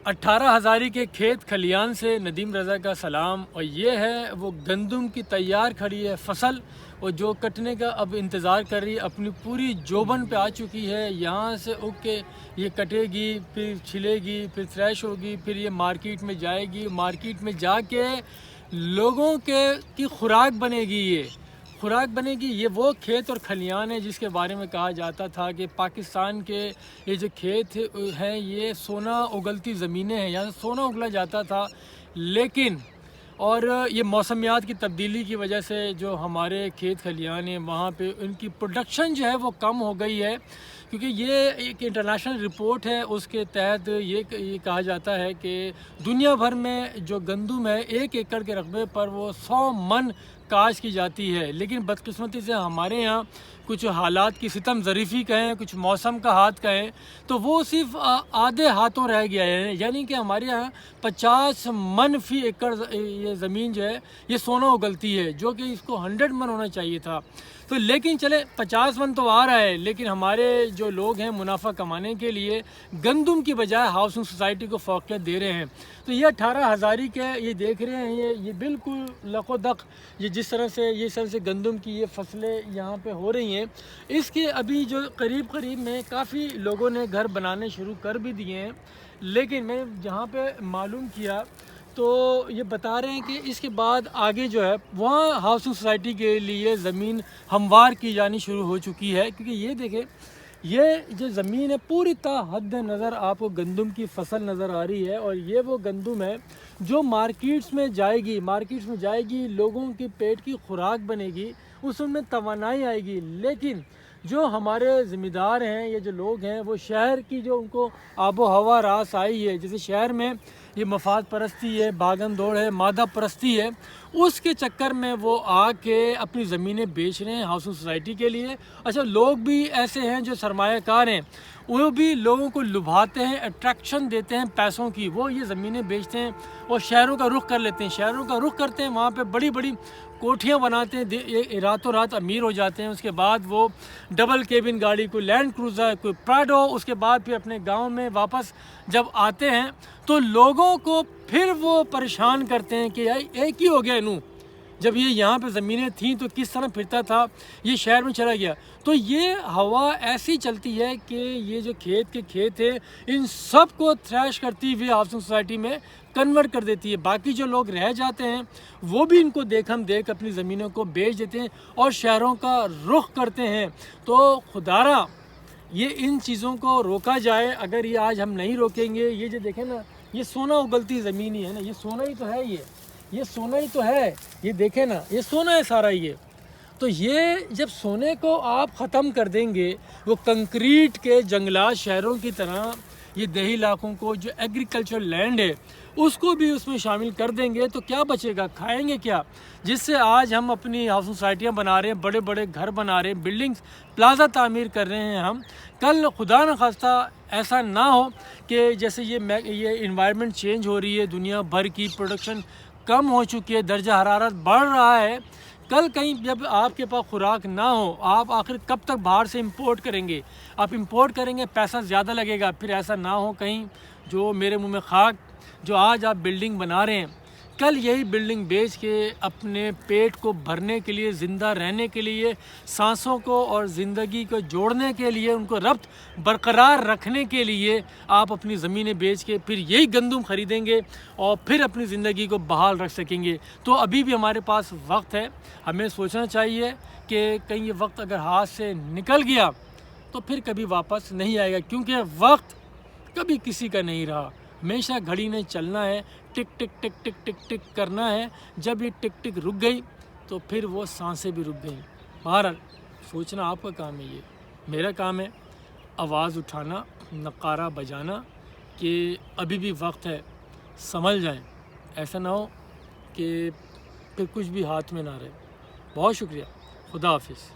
18,000 کے کھیت کھلیان سے ندیم رضا کا سلام۔ اور یہ ہے وہ گندم کی تیار کھڑی ہے فصل، اور جو کٹنے کا اب انتظار کر رہی ہے، اپنی پوری جوبن پہ آ چکی ہے۔ یہاں سے اگ کے یہ کٹے گی، پھر چھلے گی، پھر تھریش ہوگی، پھر یہ مارکیٹ میں جائے گی۔ مارکیٹ میں جا کے لوگوں کی خوراک بنے گی، یہ خوراک بنے گی۔ یہ وہ کھیت اور کھلیان ہے جس کے بارے میں کہا جاتا تھا کہ پاکستان کے یہ جو کھیت ہیں یہ سونا اگلتی زمینیں ہیں، یہاں سے سونا اگلا جاتا تھا۔ لیکن اور یہ موسمیات کی تبدیلی کی وجہ سے جو ہمارے کھیت کھلیان ہیں وہاں پہ ان کی پروڈکشن جو ہے وہ کم ہو گئی ہے، کیونکہ یہ ایک انٹرنیشنل رپورٹ ہے، اس کے تحت یہ کہا جاتا ہے کہ دنیا بھر میں جو گندم ہے 1 ایکڑ کے رقبے پر وہ 100 من کاشت کی جاتی ہے۔ لیکن بدقسمتی سے ہمارے یہاں کچھ حالات کی ستم ظریفی کہیں، کچھ موسم کا ہاتھ کہیں، تو وہ صرف آدھے ہاتھوں رہ گیا ہے۔ یعنی کہ ہمارے یہاں 50 من فی ایکڑ یہ زمین جو ہے یہ سونا اگلتی ہے، جو کہ اس کو 100 من ہونا چاہیے تھا۔ تو لیکن چلے 50 من تو آ رہا ہے، لیکن ہمارے جو لوگ ہیں منافع کمانے کے لیے گندم کی بجائے ہاؤسنگ سوسائٹی کو فوقیت دے رہے ہیں۔ تو یہ 18,000 کے یہ دیکھ رہے ہیں، یہ بالکل لق و دق یہ جس طرح سے گندم کی یہ فصلیں یہاں پہ ہو رہی ہیں، اس کے ابھی جو قریب میں کافی لوگوں نے گھر بنانے شروع کر بھی دیے ہیں۔ لیکن میں جہاں پہ معلوم کیا تو یہ بتا رہے ہیں کہ اس کے بعد آگے جو ہے وہاں ہاؤسنگ سوسائٹی کے لیے زمین ہموار کی جانی شروع ہو چکی ہے، کیونکہ یہ دیکھیں یہ جو زمین ہے پوری تا حد نظر آپ کو گندم کی فصل نظر آ رہی ہے، اور یہ وہ گندم ہے جو مارکیٹس میں جائے گی، لوگوں کے پیٹ کی خوراک بنے گی، اس میں توانائی آئے گی۔ لیکن جو ہمارے ذمہ دار ہیں، یہ جو لوگ ہیں، وہ شہر کی جو ان کو آب و ہوا راس آئی ہے، جیسے شہر میں یہ مفاد پرستی ہے، بھاگم دوڑ ہے، مادہ پرستی ہے، اس کے چکر میں وہ آ کے اپنی زمینیں بیچ رہے ہیں ہاؤسنگ سوسائٹی کے لیے۔ اچھا، لوگ بھی ایسے ہیں جو سرمایہ کار ہیں، وہ بھی لوگوں کو لبھاتے ہیں، اٹریکشن دیتے ہیں پیسوں کی، وہ یہ زمینیں بیچتے ہیں اور شہروں کا رخ کرتے ہیں، وہاں پہ بڑی بڑی کوٹھیاں بناتے ہیں، راتوں رات امیر ہو جاتے ہیں۔ اس کے بعد وہ ڈبل کیبن گاڑی، کوئی لینڈ کروزر، کوئی پراڈو، اس کے بعد پھر اپنے گاؤں میں واپس جب آتے ہیں تو لوگوں کو پھر وہ پریشان کرتے ہیں کہ ایک ہی ہو گیا انہوں، جب یہ یہاں پہ زمینیں تھیں تو کس طرح پھرتا تھا، یہ شہر میں چلا گیا۔ تو یہ ہوا ایسی چلتی ہے کہ یہ جو کھیت ہے ان سب کو تھریش کرتی ہوئی ہاؤسنگ سوسائٹی میں کنورٹ کر دیتی ہے۔ باقی جو لوگ رہ جاتے ہیں وہ بھی ان کو دیکھ اپنی زمینوں کو بیچ دیتے ہیں اور شہروں کا رخ کرتے ہیں۔ تو خدارا یہ ان چیزوں کو روکا جائے۔ اگر یہ آج ہم نہیں روکیں گے، یہ جو دیکھیں نا، یہ سونا اگلتی زمین ہی ہے نا، یہ سونا ہی تو ہے، یہ سونا ہی تو ہے، یہ دیکھیں نا، یہ سونا ہے سارا۔ یہ تو یہ جب سونے کو آپ ختم کر دیں گے، وہ کنکریٹ کے جنگلات شہروں کی طرح یہ دیہی علاقوں کو جو ایگریکلچر لینڈ ہے اس کو بھی اس میں شامل کر دیں گے تو کیا بچے گا؟ کھائیں گے کیا؟ جس سے آج ہم اپنی ہاؤسنگ سوسائٹیاں بنا رہے ہیں، بڑے بڑے گھر بنا رہے ہیں، بلڈنگز پلازا تعمیر کر رہے ہیں ہم، کل خدا نخواستہ ایسا نہ ہو کہ جیسے یہ انوائرمنٹ چینج ہو رہی ہے، دنیا بھر کی پروڈکشن کم ہو چکی ہے، درجہ حرارت بڑھ رہا ہے، کل کہیں جب آپ کے پاس خوراک نہ ہو، آپ آخر کب تک باہر سے امپورٹ کریں گے؟ آپ امپورٹ کریں گے، پیسہ زیادہ لگے گا، پھر ایسا نہ ہو کہیں جو میرے منہ میں خاک، جو آج آپ بلڈنگ بنا رہے ہیں، کل یہی بلڈنگ بیچ کے اپنے پیٹ کو بھرنے کے لیے، زندہ رہنے کے لیے، سانسوں کو اور زندگی کو جوڑنے کے لیے، ان کو ربط برقرار رکھنے کے لیے آپ اپنی زمینیں بیچ کے پھر یہی گندم خریدیں گے اور پھر اپنی زندگی کو بحال رکھ سکیں گے۔ تو ابھی بھی ہمارے پاس وقت ہے، ہمیں سوچنا چاہیے کہ کہیں یہ وقت اگر ہاتھ سے نکل گیا تو پھر کبھی واپس نہیں آئے گا، کیونکہ وقت کبھی کسی کا نہیں رہا، ہمیشہ گھڑی نے چلنا ہے، ٹک ٹک ٹک ٹک ٹک ٹک کرنا ہے۔ جب یہ ٹک ٹک رک گئی تو پھر وہ سانسیں بھی رک گئیں۔ بہرحال سوچنا آپ کا کام ہے، یہ میرا کام ہے آواز اٹھانا، نقارہ بجانا کہ ابھی بھی وقت ہے، سنبھل جائیں، ایسا نہ ہو کہ پھر کچھ بھی ہاتھ میں نہ رہے۔ بہت شکریہ، خدا حافظ۔